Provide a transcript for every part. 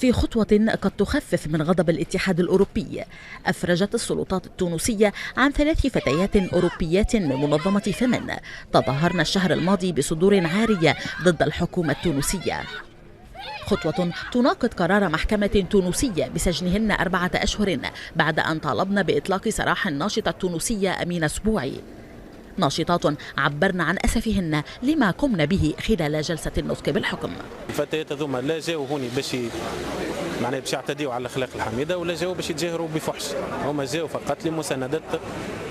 في خطوة قد تخفف من غضب الاتحاد الأوروبي، أفرجت السلطات التونسية عن 3 فتيات أوروبيات من منظمة فيمن تظاهرن الشهر الماضي بصدور عارية ضد الحكومة التونسية. خطوة تناقض قرار محكمة تونسية بسجنهن 4 أشهر بعد أن طالبن بإطلاق سراح الناشطة التونسية أمينة سبوعي. ناشطات عبرن عن أسفهن لما قمن به خلال جلسة النطق بالحكم. الفتيات هذوما لا جاوا هوني باش يعتديوا على الأخلاق الحميدة ولا جاوا باش يتجاهروا بفحش، هما جاوا فقط لمساندة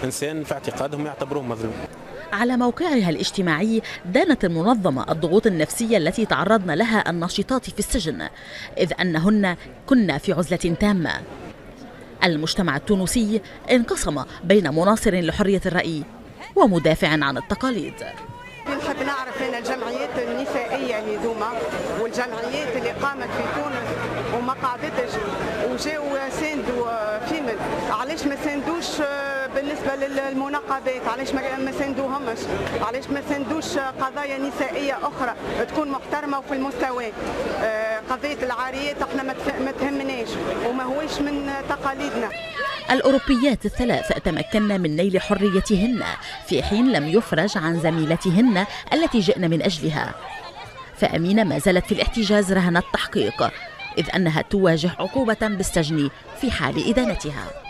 إنسان في اعتقادهم يعتبروه مظلوم. على موقعها الاجتماعي دانت المنظمة الضغوط النفسية التي تعرضن لها الناشطات في السجن، إذ أنهن كن في عزلة تامة. المجتمع التونسي انقسم بين مناصر لحرية الرأي ومدافع عن التقاليد. نحب نعرف أن الجمعيات النسائية هذوما والجمعيات اللي قامت في تونس وما قعدتش وجاوا ساندوا فيمن، علاش ما ساندوش بالنسبة للمناقبات؟ علاش ما ساندوهمش؟ علاش ما ساندوش قضايا نسائية أخرى تكون محترمة وفي المستوى؟ قضية العاريات احنا ما تهمناش وما هوش من تقاليدنا. الأوروبيات الثلاث تمكن من نيل حريتهن في حين لم يفرج عن زميلتهن التي جئن من أجلها. فأمينة ما زالت في الاحتجاز رهن التحقيق، إذ أنها تواجه عقوبة بالسجن في حال إدانتها.